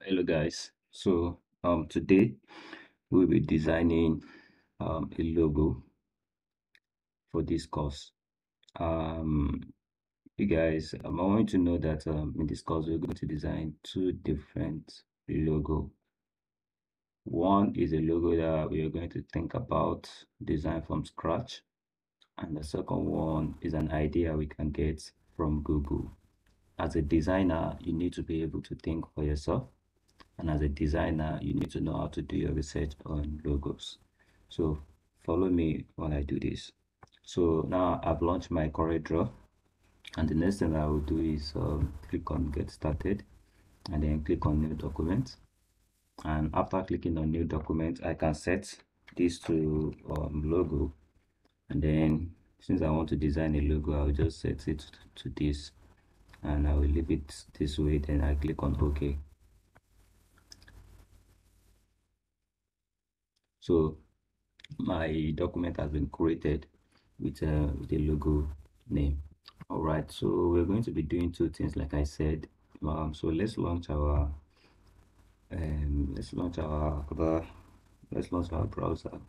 Hello guys. Today we'll be designing a logo for this course. Um you guys, I want you to know that in this course we're going to design two different logo. One is a logo that we are going to think about design from scratch, and the second one is an idea we can get from Google. As a designer, you need to be able to think for yourself. And as a designer, you need to know how to do your research on logos. So follow me while I do this. So now I've launched my Coreldraw, and the next thing I will do is click on Get Started, and then click on New Document. And after clicking on New Document, I can set this to logo. And then since I want to design a logo, I'll just set it to this, and I will leave it this way. Then I click on OK. So my document has been created with a logo name. All right, so we're going to be doing two things like I said. So let's launch our let's launch our browser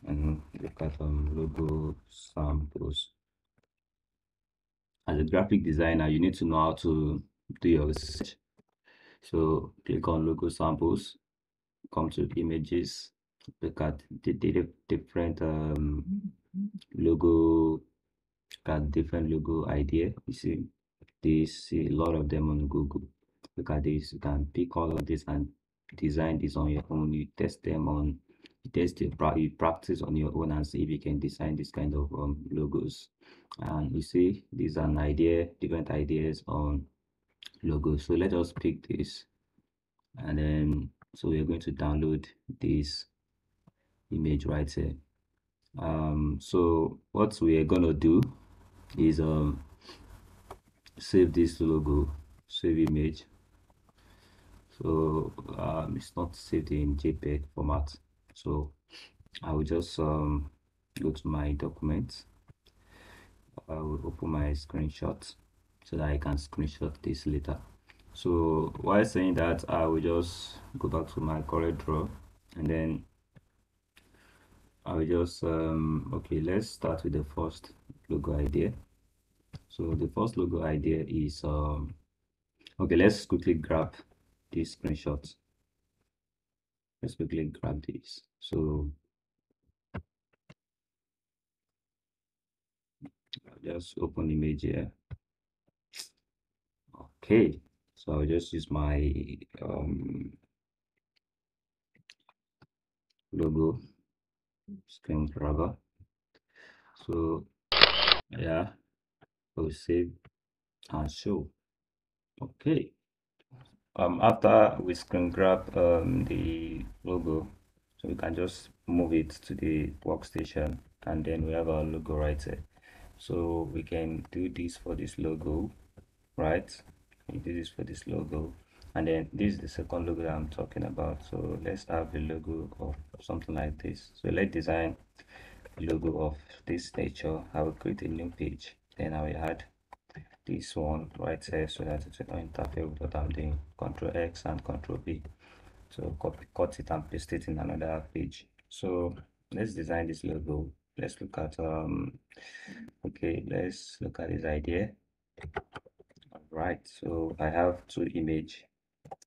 and look at logo samples. As a graphic designer, you need to know how to do your research. So click on logo samples, come to images, look at the different logo got different logo idea. You see a lot of them on Google. Look at this. You can pick all of this and design this on your own. You test them on, you practice on your own and see if you can design this kind of logos. And you see, these are an idea, different ideas on logos. So let us pick this, and then so we're going to download this image right here. So what we are gonna do is save this logo, save image. So it's not saved in JPEG format. So I will just go to my documents. I will open my screenshot so that I can screenshot this later. So while saying that, I will just go back to my Coreldraw, and then I will just okay, let's start with the first logo idea. So the first logo idea is okay, let's quickly grab this screenshot. Let's quickly grab this. So I'll just open image here. Okay, so I'll just use my logo screen grabber. So yeah, I'll save and show. Okay. After we screen grab the logo, so we can just move it to the workstation, and then we have our logo right here. So we can do this for this logo, right? We do this for this logo, and then this is the second logo that I'm talking about. So let's have a logo of something like this. So let's design a logo of this nature. I will create a new page, then I will add this one right here so that it will not interfere with what I'm doing. Control X and Control V. So cut it and paste it in another page. So let's design this logo. Let's look at okay, let's look at this idea. Right, so I have two image.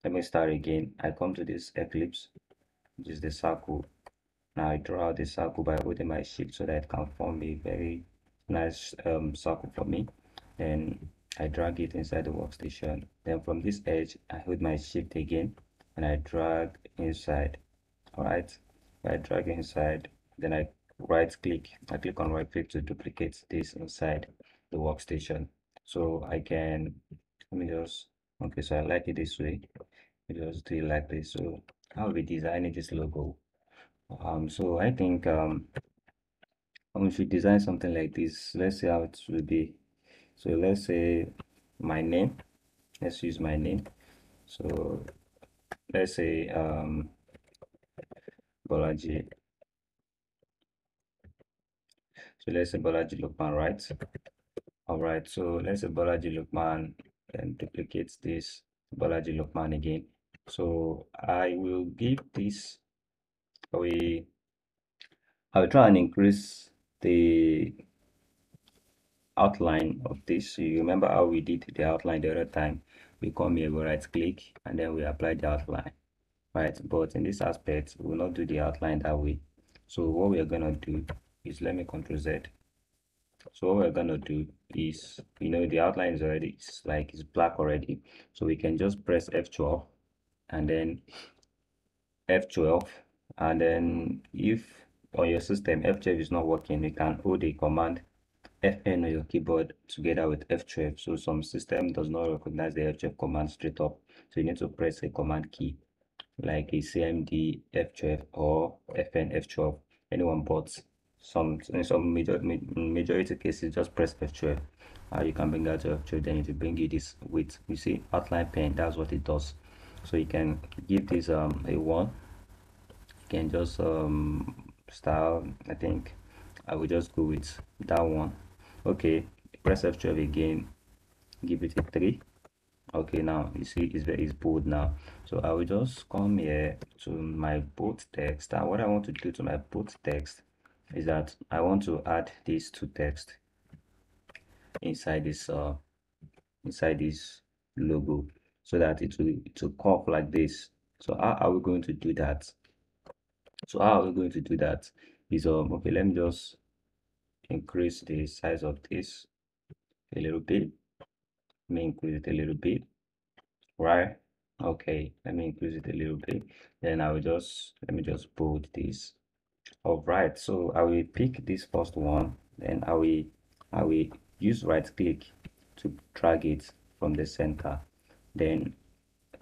Let me start again. I come to this ellipse, which is the circle. Now I draw the circle by holding my shift so that it can form a very nice circle for me. Then I drag it inside the workstation. Then from this edge, I hold my shift again and I drag inside. Alright, I drag inside, then I click on right click to duplicate this inside the workstation. So I can, let me just, okay, so I like it this way. I just do it like this. So I'll be designing this logo. So I think we should design something like this. Let's see how it will be. So let's say my name. Let's use my name. So let's say Bolaji. So let's say Bolaji Lukman, right? All right. So let's say Bolaji Lukman and duplicate this Bolaji Lukman again. So I will give this, we I will try and increase the outline of this. So you remember how we did the outline the other time? We come here, we right click, and then we apply the outline, right? But in this aspect, we will not do the outline that way. So what we are gonna do is, let me Control Z. So what we're gonna do is, the outline is already, it's like it's black already. So we can just press F12 and then F12, and then if on your system F12 is not working, you can hold the command Fn on your keyboard together with F12. So some system does not recognize the F12 command straight up. So you need to press a command key like a CMD F12 or Fn F12, anyone, but in some majority cases just press F12. You can bring out your F12, then it will bring you this with, you see, outline pen. That's what it does. So you can give this a 1. You can just style, I think I will just go with that one. Okay, press F12 again, give it a 3. Okay, now you see it's bold now. So I will just come here to my bold text, and what I want to do to my bold text is that I want to add these two text inside this logo, so that it will curve like this. So how are we going to do that? Is okay, let me just increase the size of this a little bit. Let me increase it a little bit, right? Okay, let me increase it a little bit. Then let me just bold this. All right, so I will pick this first one. Then I will use right click to drag it from the center. Then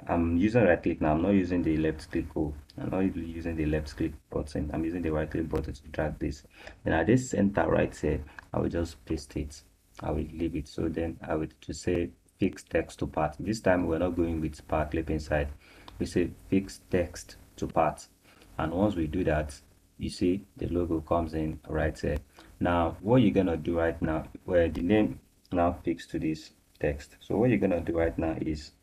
I'm using right click now. I'm not using the left click. Oh, I'm not using the left click button. I'm using the right click button to drag this. Then at this center right here, I will just paste it. I will leave it. So then I will to say fix text to part. This time we're not going with part clip inside. We say fix text to part. And once we do that, you see the logo comes in right here. Now what you're gonna do right now, where the name now fixed to this text. So what you're gonna do right now is,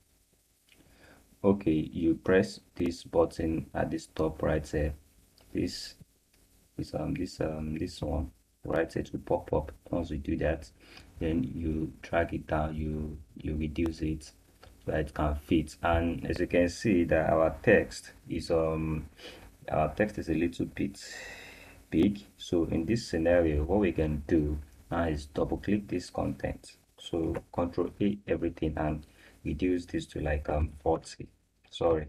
okay, you press this button at this top right here. This one right here to pop up. Once you do that, then you drag it down, you reduce it so that it can fit. And as you can see that our text is a little bit big. So in this scenario, what we can do now is double click this content. So Control A everything and reduce this to like 40. Sorry.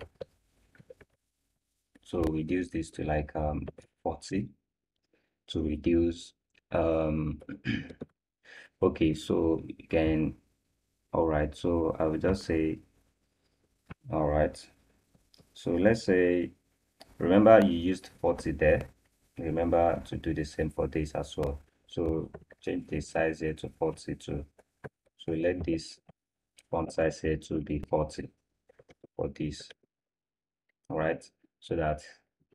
So reduce this to like 40 to reduce okay, so you can, all right, so I will just say, all right, so let's say, remember you used 40 there, remember to do the same for this as well. So change the size here to 42. So let this font size here to be 40 for this. All right, so that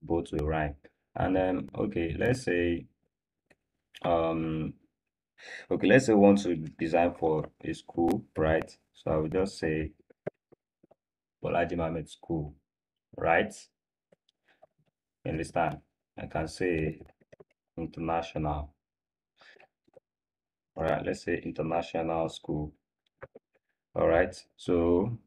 both will rhyme. And then okay, let's say um okay, let's say we want to design for a school, right? So I will just say Bolaji Mohammed School, right? You understand? I can say international. All right, let's say international school. All right, so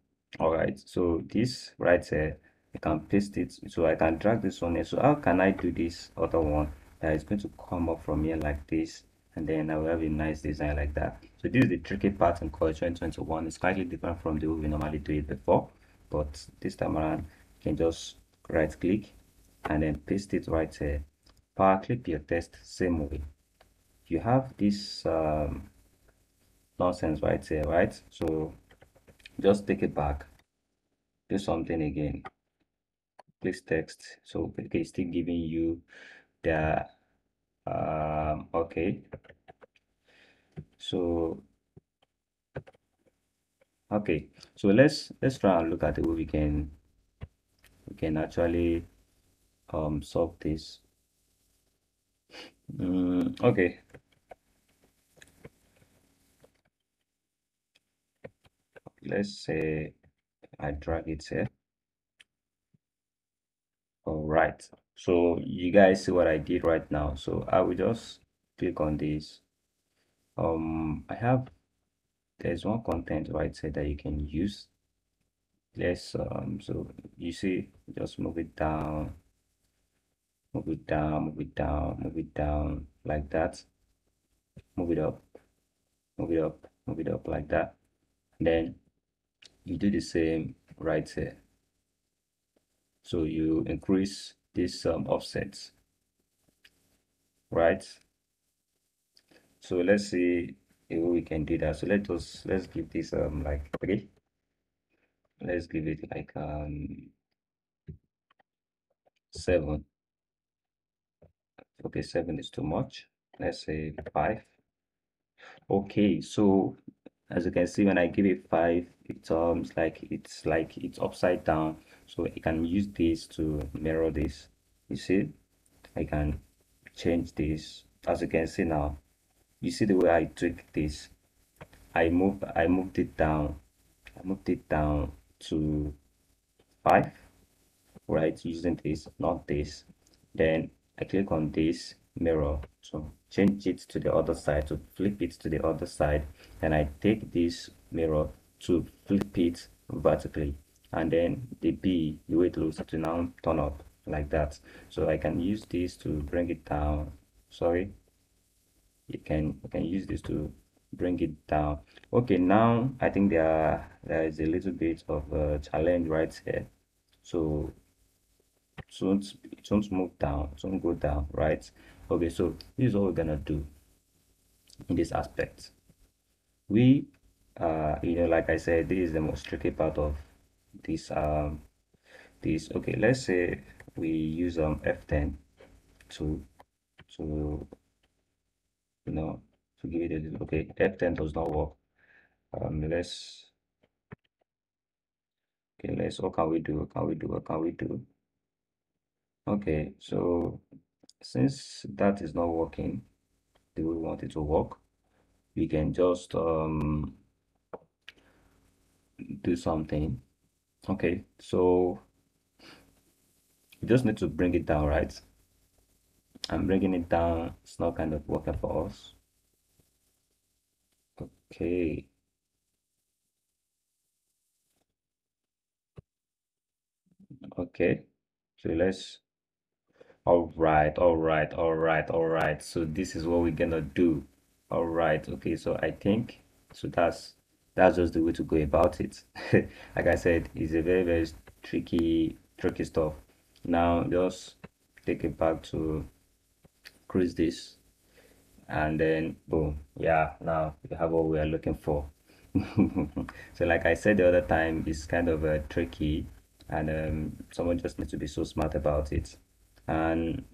this right here, I can paste it, so I can drag this one here. So how can I do this other one that is going to come up from here like this, and then I will have a nice design like that? So this is the tricky part in Core 2021. It's slightly different from the way we normally do it before, but this time around you can just right click and then paste it right here. Power clip your text same way. You have this nonsense right here, right? So just take it back, do something again, place text. So okay, it's still giving you the okay, so okay, so let's try and look at the way we can actually solve this. Okay, let's say I drag it here. right. So you guys see what I did right now. So I will just click on this. I have there's one content right here that you can use. Let's so you see, just move it down, move it down, move it down, move it down like that. Move it up, move it up, move it up like that. Then you do the same right here. So you increase this offsets, right? So let's see if we can do that. So let's give this like 3. Let's give it like 7. Okay, 7 is too much. Let's say 5. Okay, so as you can see, when I give it 5, it's upside down. So I can use this to mirror this. You see, I can change this. As you can see now, you see the way I tweak this. I moved it down. I moved it down to 5, right? Using this, not this. Then I click on this mirror to change it to the other side, to flip it to the other side. And I take this mirror to flip it vertically. And then the B, the way it looks, to now turn up like that. So I can use this to bring it down. Sorry, you can use this to bring it down. Okay, now I think there is a little bit of a challenge right here. So it won't move down, it won't go down, right? Okay, so this is what we're gonna do in this aspect. We like I said, this is the most tricky part of this this. Okay, let's say we use F10 to to you know to give it a little. Okay, F10 does not work. Let's Okay, let's what can we do? What can we do? What can we do? Okay, so since that is not working the way we want it to work, we can just do something. Okay, so you just need to bring it down, right? I'm bringing it down. It's not kind of working for us. Okay, okay. So let's all right, all right, all right, all right. So this is what we're gonna do. All right, okay. So I think so that's just the way to go about it. Like I said, it's a very tricky stuff. Now just take it back to crease this, and then boom, yeah. Now we have what we are looking for. So like I said the other time, it's kind of tricky, and someone just needs to be so smart about it. And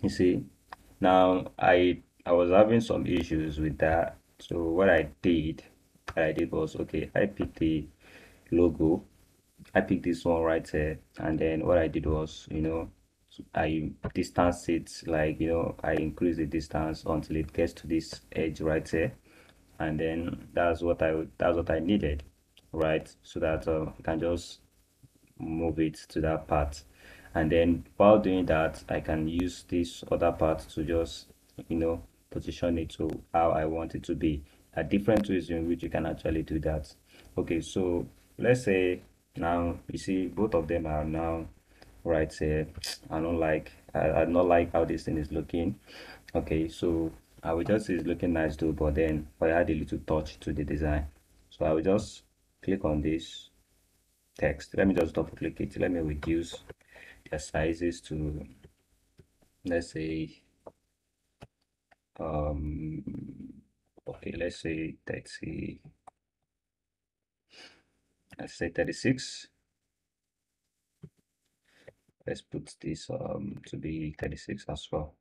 you see, now I was having some issues with that. So what I did was, okay, I picked the logo. I picked this one right here, and then what I did was, I distance it, like, I increase the distance until it gets to this edge right here, and then that's what I needed, right? So that I can just move it to that part, and then while doing that I can use this other part to just position it to how I want it to be. Different ways in which you can actually do that. Okay, so let's say now you see both of them are now right here. I don't like how this thing is looking. Okay, so I will just say it's looking nice too, but then I add a little touch to the design. So I will just click on this text. Let me just double click it. Let me reduce their sizes to, let's say, um okay, let's say 36. Let's put this to be 36 as well.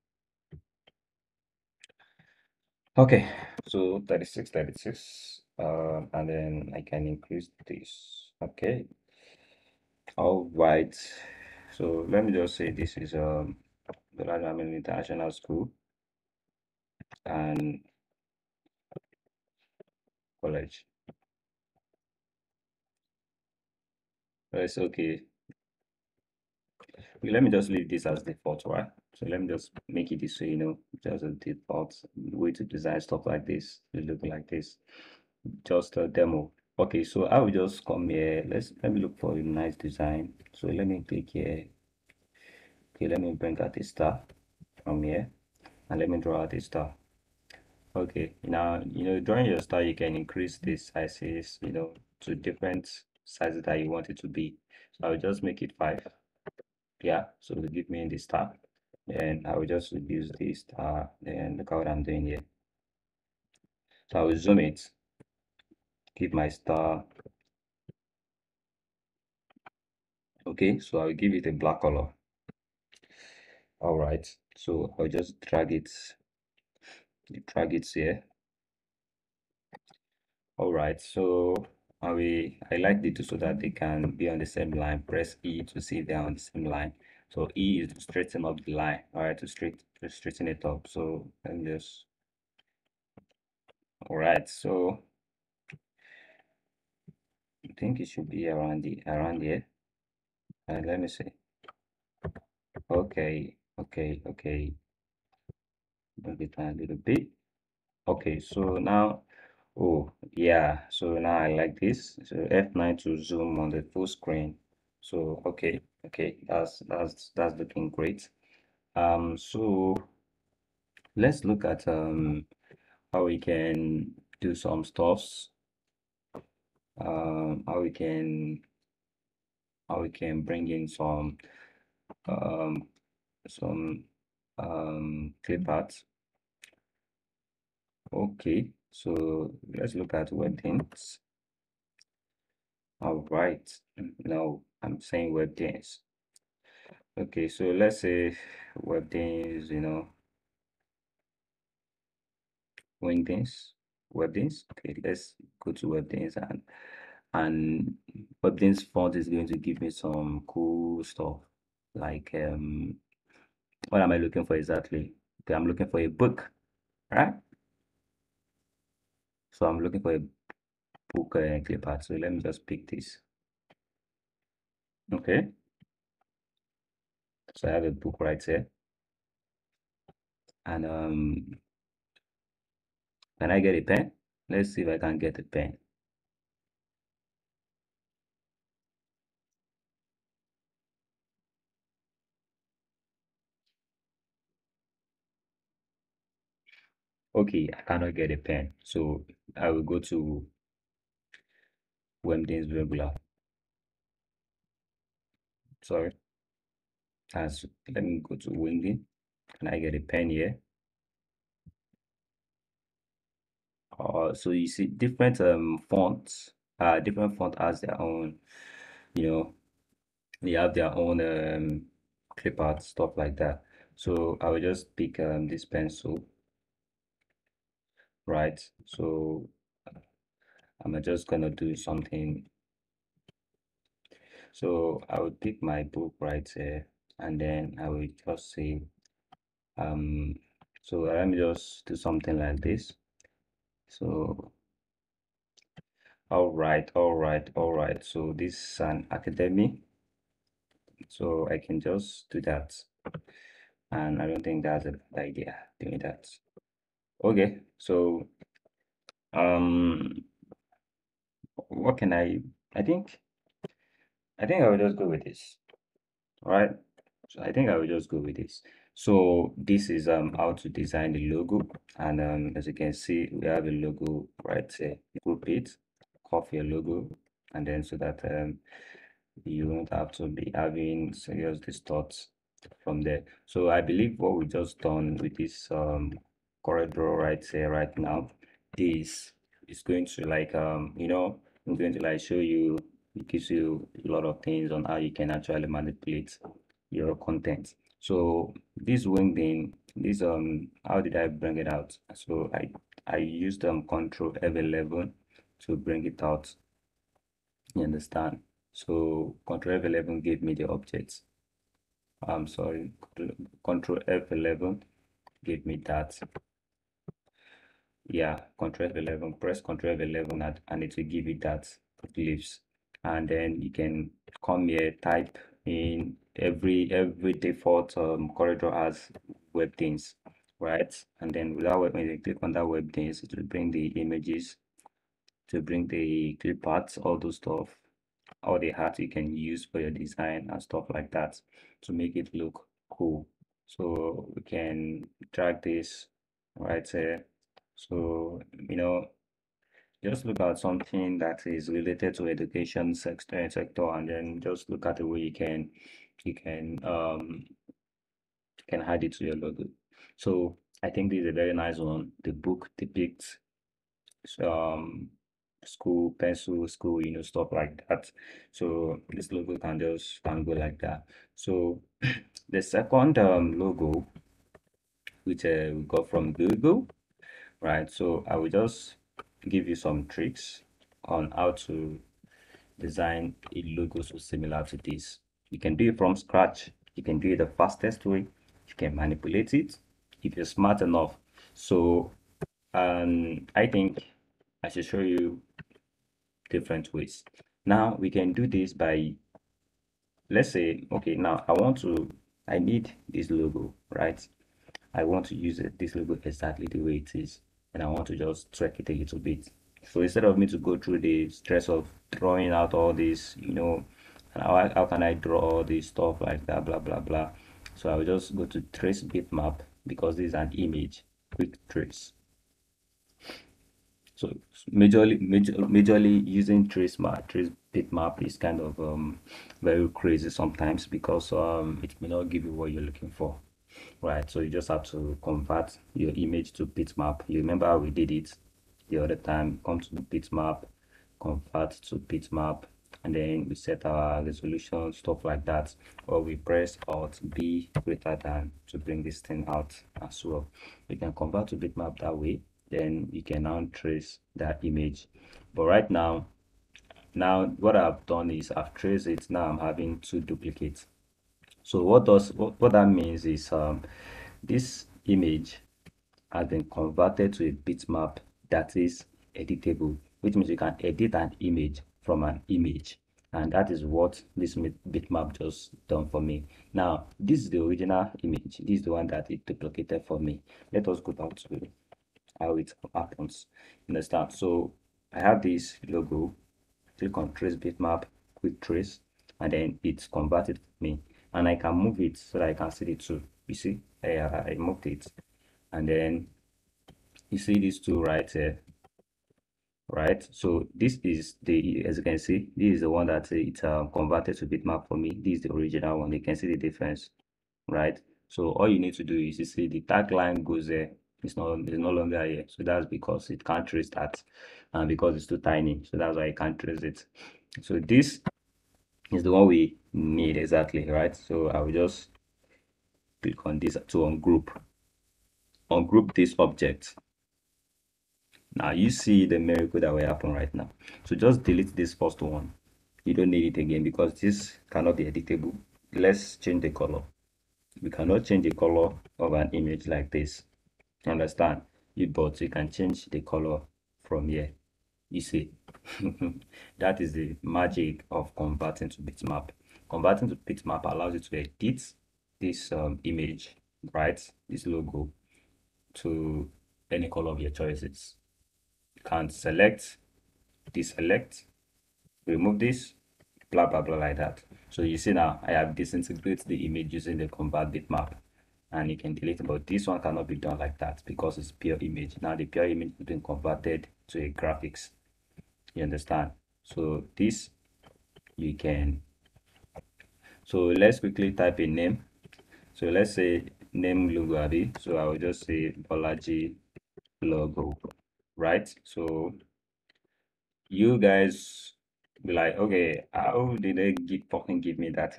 Okay, so 36, and then I can increase this. Okay, all right. So let me just say this is the Lagame International School and college. It's okay. let me just leave this as default, right? So let me just make it this way, just a default way to design stuff like this. It look like this. Just a demo. Okay, so I will just come here. Let me look for a nice design. So let me click here. Okay, let me bring out a star from here, and let me draw out a star. Okay, now drawing your star, you can increase the sizes, to different sizes that you want it to be. So I will just make it 5. Yeah, so to give me the star. And I will just reduce the star, and look at what I'm doing here. So I will zoom it, give my star. Okay, so I will give it a black color. All right, so I'll just drag it here. All right, so I like the two so that they can be on the same line. Press E to see if they're on the same line. So E is to straighten up the line. All right, to straighten it up. So let me just. All right, so I think it should be around here. And let me see. Okay. Bring it down a little bit. Okay, so now, oh yeah, so now I like this. So F9 to zoom on the full screen. So okay, that's looking great. So let's look at how we can do some stuffs. How we can bring in um some clip art. Okay, so let's look at web things. All right, no, I'm saying web things. Okay, so let's say web things, wing things, web things. Okay, let's go to web things, and web things font is going to give me some cool stuff. Like what am I looking for exactly? Okay, I'm looking for a book, right? So I'm looking for a book clip art. So let me just pick this. Okay, so I have a book right here, and can I get a pen? Let's see if I can get a pen. Okay, I cannot get a pen, so I will go to Wemden's regular. Sorry, as let me go to Wingding. Can I get a pen here? So you see different fonts. Different font has their own, you know, they have their own clip art stuff like that. So I will just pick this pencil, right? So I'm just gonna do something. So I will pick my book right here, and then I will just say so let me just do something like this. So all right, so this is an academy, so I can just do that, and I don't think that's a bad idea doing that. Okay, so um what can I think I will just go with this. All right, so I think I will just go with this. So this is how to design the logo, and as you can see, we have a logo right here. Group it, copy your logo, and then so that you won't have to be having serious distorts from there. So I believe what we just done with this Coreldraw right here right now is going to like I'm going to like show you. It gives you a lot of things on how you can actually manipulate your content. So this wingding, this how did I bring it out? So I used control F11 to bring it out. You understand? So Control F11 gave me the objects. I'm sorry, Control F11 gave me that. Yeah, Control F11, press Control F11 and it will give you that glyphs. And then you can come here, type in every default corridor has web things, right? And then without when you click on that web things, it will bring the images, to bring the clip parts, all those stuff, all the art you can use for your design and stuff like that to make it look cool. So we can drag this right here. So just look at something that is related to education sector, and then just look at the way you can add it to your logo. So I think this is a very nice one. The book depicts um school pencil school, stuff like that. So this logo can go like that. So the second logo, which we got from Google, right? So I will just give you some tricks on how to design a logo so similar to this. You can do it from scratch. You can do it the fastest way. You can manipulate it if you're smart enough. So I think I should show you different ways. Now we can do this by, let's say, okay, now I need this logo, right? I want to use this logo exactly the way it is, and I want to just tweak it a little bit. So instead of me to go through the stress of drawing out all this, and how can I draw all this stuff like that, blah blah blah. So I will just go to trace bitmap because this is an image, quick trace. So majorly using trace bitmap is kind of very crazy sometimes because it may not give you what you're looking for, right? So you just have to convert your image to bitmap. You remember how we did it the other time? Come to the bitmap, convert to bitmap, and then we set our resolution, stuff like that, or we press Alt B greater than to bring this thing out as well. We can convert to bitmap that way, then you can now trace that image. But right now what I've done is I've traced it. Now I'm having two duplicates. So what that means is this image has been converted to a bitmap that is editable, which means you can edit an image from an image. And that is what this bitmap just done for me. Now, this is the original image. This is the one that it duplicated for me. Let us go back to how it happens. Understand? So I have this logo, click on trace bitmap, quick trace, and then it's converted for me. And I can move it so that I can see it too. You see, I moved it. And then you see these two right here, right? So this is as you can see, this is the one that it's converted to bitmap for me. This is the original one. You can see the difference, right? So all you need to do is, you see the tagline goes there. It's no longer here. So that's because it can't trace that, and because it's too tiny. So that's why I can't trace it. So this is the one we need exactly, right? So I will just click on this to ungroup this object. Now you see the miracle that will happen right now. So just delete this first one. You don't need it again because this cannot be editable. Let's change the color. We cannot change the color of an image like this. Understand? But you can change the color from here. You see, that is the magic of converting to bitmap. Converting to bitmap allows you to edit this image, right? This logo to any color of your choices. You can select, deselect, remove this, blah blah blah like that. So you see now I have disintegrated the image using the convert bitmap, and you can delete it, but this one cannot be done like that because it's pure image. Now the pure image has been converted to a graphics. You understand? So this you can, so let's quickly type a name. So let's say name logo Abi. So I will just say Bolaji logo, right? So you guys be like, okay, how did they fucking give me that?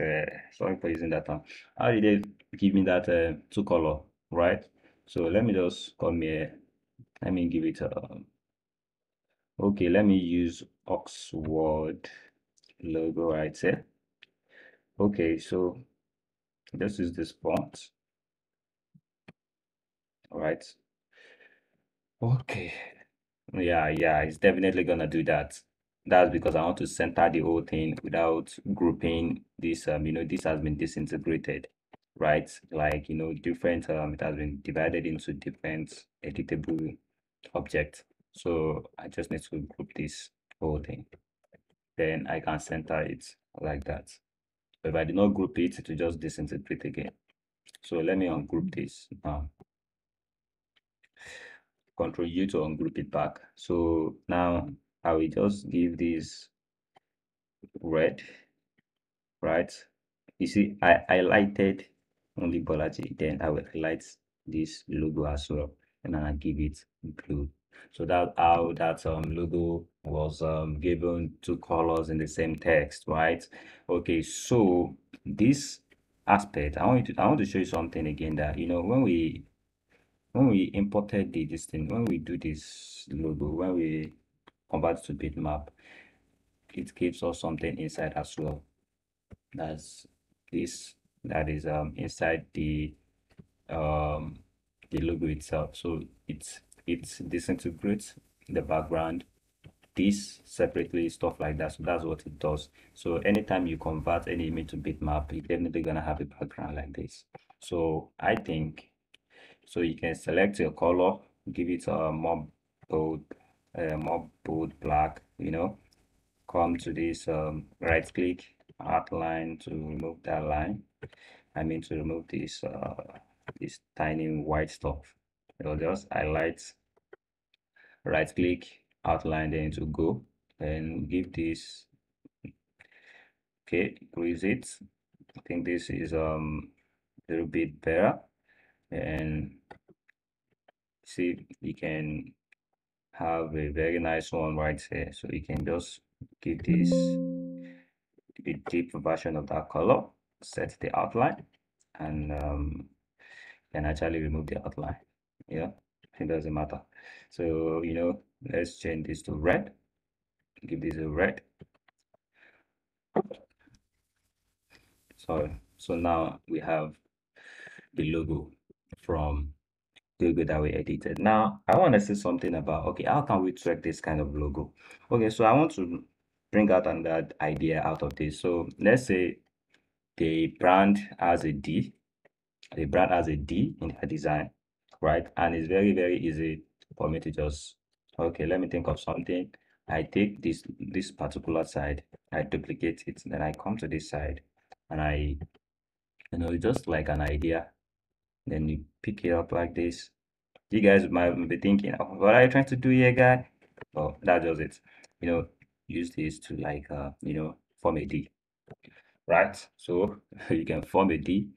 Sorry for using that term. How did they give me that two color, right? So let me just come here. Let me give it a, okay, let me use Oxford logo right here. Okay, so this is this font, all right? Okay, yeah, it's definitely gonna do that. That's because I want to center the whole thing without grouping this. This has been disintegrated, right? Like, different. It has been divided into different editable objects. So I just need to group this whole thing. Then I can center it like that. But if I do not group it, it will just disintegrate again. So let me ungroup this now. Control U to ungroup it back. So now I will just give this red, right? You see, I highlighted only Bolaji, then I will highlight this logo as well, and then I give it blue. So that's how that logo was given two colors in the same text, right? Okay, so this aspect, I want to show you something again, that when we imported this thing, when we do this logo, when we convert to bitmap, it gives us something inside as well. That's this that is inside um the logo itself. So it disintegrates the background, this separately, stuff like that. So that's what it does. So anytime you convert any image to bitmap, you're definitely gonna have a background like this. So I think, so you can select your color, give it a bold more bold black, come to this right click, outline to remove that line. I mean, to remove this tiny white stuff. Just highlight, right click, outline, then to go, and give this, okay, increase it. I think this is a little bit better. And see, you can have a very nice one right here. So you can just give this a deep version of that color, set the outline, and can actually remove the outline. Yeah, it doesn't matter. So, let's change this to red. Give this a red. So now we have the logo from Google that we edited. Now I want to say something about, okay, how can we track this kind of logo? Okay, so I want to bring out another idea out of this. So let's say the brand has a D, in their design, right? And it's very, very easy for me to just, okay, let me think of something. I take this particular side, I duplicate it, then I come to this side, and just like an idea, then you pick it up like this. You guys might be thinking, oh, what are you trying to do here, guy? Oh, that does it. Use this to, like, form a D, right? So you can form a D.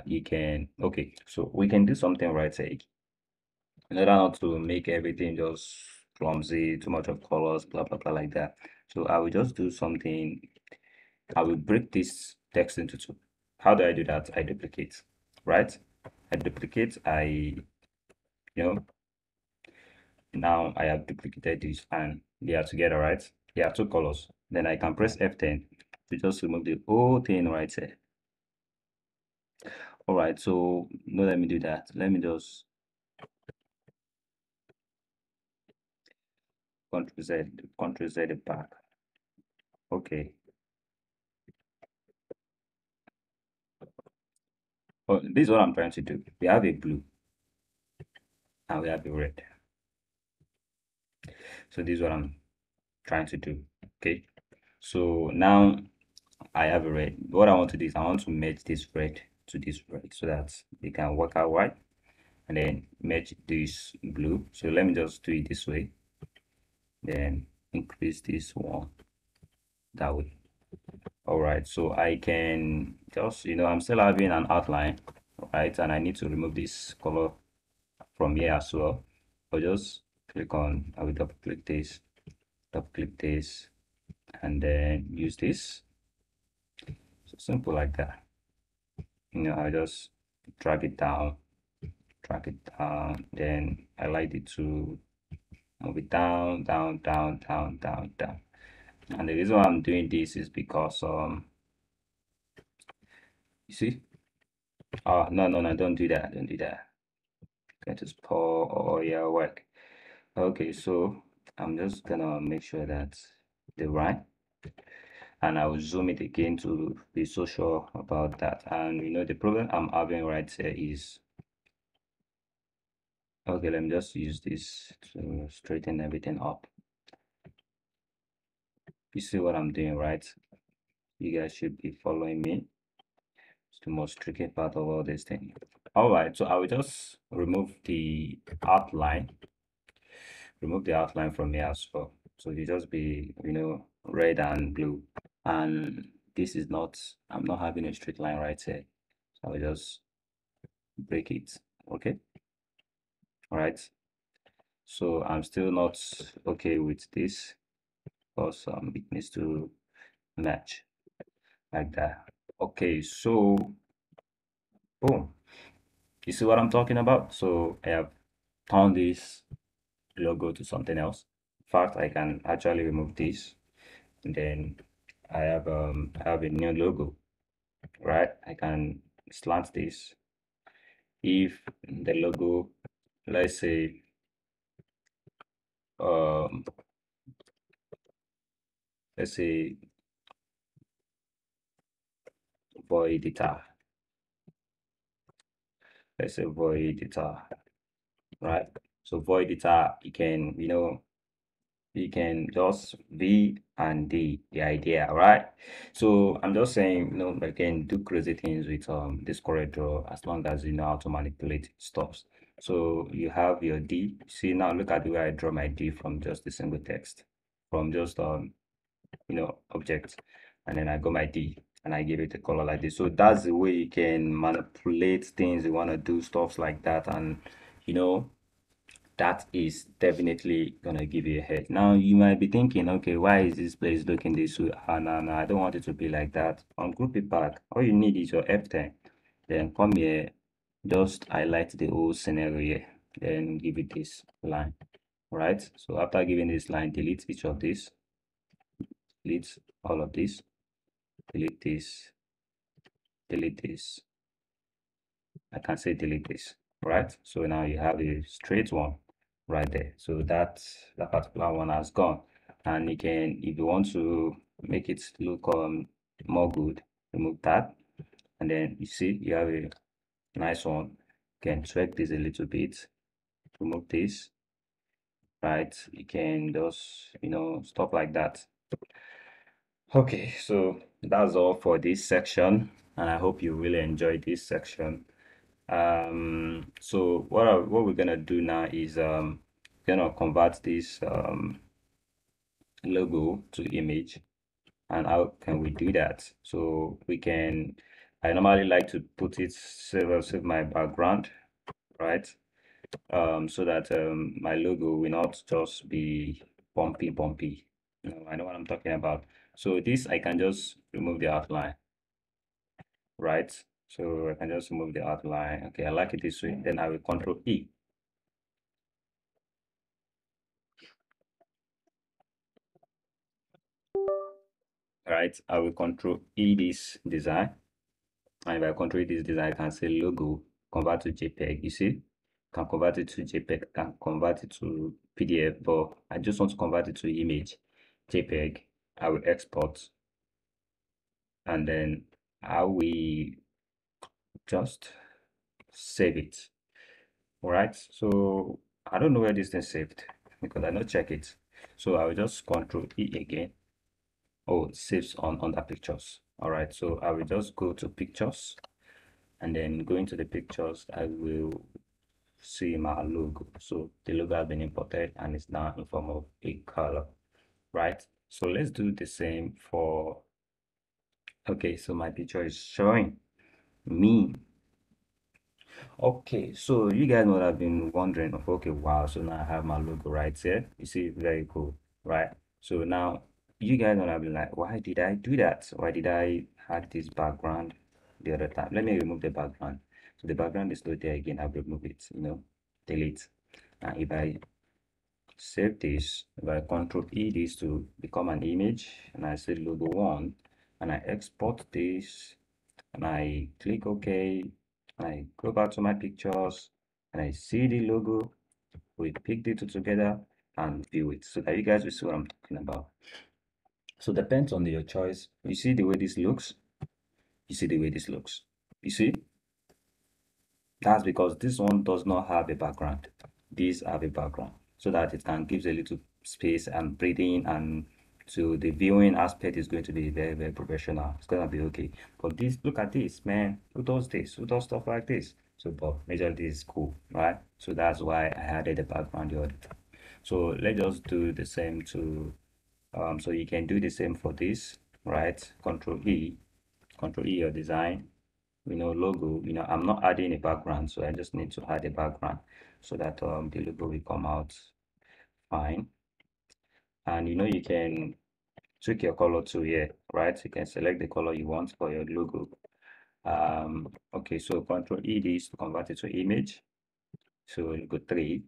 You can, okay, so we can do something right here, in order not to make everything just clumsy, too much of colors, blah blah blah, like that. So I will just do something. I will break this text into two. How do I do that? I duplicate, right? I duplicate. You know now I have duplicated this, and they are together, right? They are two colors. Then I can press F10 to just remove the whole thing right here. All right, so no, let me do that. Let me just Ctrl Z it back. Okay. Oh, this is what I'm trying to do. We have a blue and we have a red. So this is what I'm trying to do. Okay. So now I have a red. What I want to do is I want to merge this red to this red so that they can work out right, and then merge this blue. So let me just do it this way. Then increase this one that way. All right. So I can just, I'm still having an outline, right? And I need to remove this color from here as well. I'll just I will double click this, and then use this. So simple like that. I just drag it down, then I like it to move it down, down, down, down, down, down. And the reason why I'm doing this is because you see, oh, no, no, no, don't do that, don't do that. Going to spoil all your work. Okay, so I'm just gonna make sure that the right, and I will zoom it again to be so sure about that. And the problem I'm having right here is, okay, let me just use this to straighten everything up. You see what I'm doing, right? You guys should be following me. It's the most tricky part of all this thing. All right, so I will just remove the outline from here as well. So it just be, red and blue. And this is not, I'm not having a straight line right here. So I will just break it. Okay. All right. So I'm still not okay with this because it needs to match like that. Okay, so boom. You see what I'm talking about? So I have turned this logo to something else. In fact, I can actually remove this, and then I have a new logo, right? I can slant this. If the logo, let's say, um, let's say void data, let's say void data, right? So void data, you can just V and D, the idea, right? So I'm just saying, I can do crazy things with this Coreldraw as long as you know how to manipulate stuff. So you have your D. See, now look at the way I draw my D from just a single text, from just object, and then I got my D and I give it a color like this. So that's the way you can manipulate things. You want to do stuff like that, and you know that is definitely gonna give you a head. Now you might be thinking, okay, why is this place looking this way? No, no, I don't want it to be like that. On group it back, all you need is your F10. Then come here, just highlight the whole scenario here, then give it this line. Right? So after giving this line, delete each of this, delete all of this, delete this, delete this. I can say delete this, right? So now you have a straight one right there. So that particular one has gone. And you can, if you want to make it look more good, remove that. And then you see you have a nice one. You can tweak this a little bit, remove this, right? You can just, stuff like that. Okay, so that's all for this section, and I hope you really enjoyed this section. So what we're gonna do now is gonna convert this logo to image. And how can we do that? So we can, I normally like to put it, save my background, right? So that my logo will not just be bumpy. I know what I'm talking about. So this, I can just remove the outline, right? So I can just remove the outline. Okay, I like it this way. Then I will control E. Right, I will control E this design, and if I control this design, I can say logo, convert to JPEG. You see, can convert it to JPEG, can convert it to PDF, but I just want to convert it to image, JPEG. I will export, and then I will just save it. All right, so I don't know where this thing saved because I not check it. So I will just control E again. Oh, it saves on under pictures. All right, so I will just go to pictures, and then going to the pictures, I will see my logo. So the logo has been imported and it's now in form of a color, right? So let's do the same for, okay, so my picture is showing me. Okay, so you guys would have been wondering, okay, wow, so now I have my logo right here. You see, very cool, right? So now you guys would have been like, why did I do that? Why did I add this background the other time? Let me remove the background. So the background is not there again. I'll remove it, delete. And if I save this, if I control E this to become an image, and I say logo one, and I export this, and I click OK, and I go back to my pictures, and I see the logo. We picked the two together, and view it so that you guys will see what I'm talking about. So depends on your choice. You see the way this looks? You see the way this looks? You see? That's because this one does not have a background. These have a background so that it can give a little space and breathing, and so the viewing aspect is going to be very, very professional. It's gonna be okay. But this, look at this, man. Who does this? Who does stuff like this? So, but majorly this is cool, right? So that's why I added the background the other time. So let's just do the same to so you can do the same for this, right? Control E your design, logo. I'm not adding a background, so I just need to add a background so that the logo will come out fine. And you can tweak your color too here, right? You can select the color you want for your logo. Okay, so Control E this to convert it to image. So go 3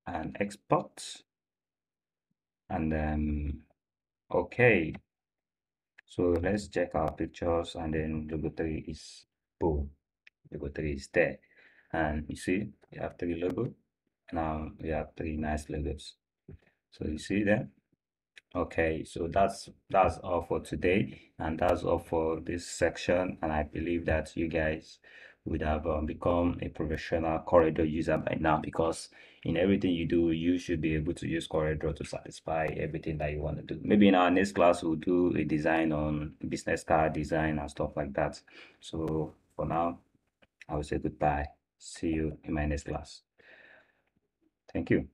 and export, and then okay. So let's check our pictures, and then logo 3 is boom. Logo 3 is there. And you see, you have 3 logo. Now we have 3 nice logos. So you see that? Okay, so that's all for today, and that's all for this section. And I believe that you guys would have become a professional Coreldraw user by now, because in everything you do, you should be able to use Coreldraw to satisfy everything that you want to do. Maybe in our next class, we'll do a design on business card design and stuff like that. So for now, I will say goodbye. See you in my next class. Thank you.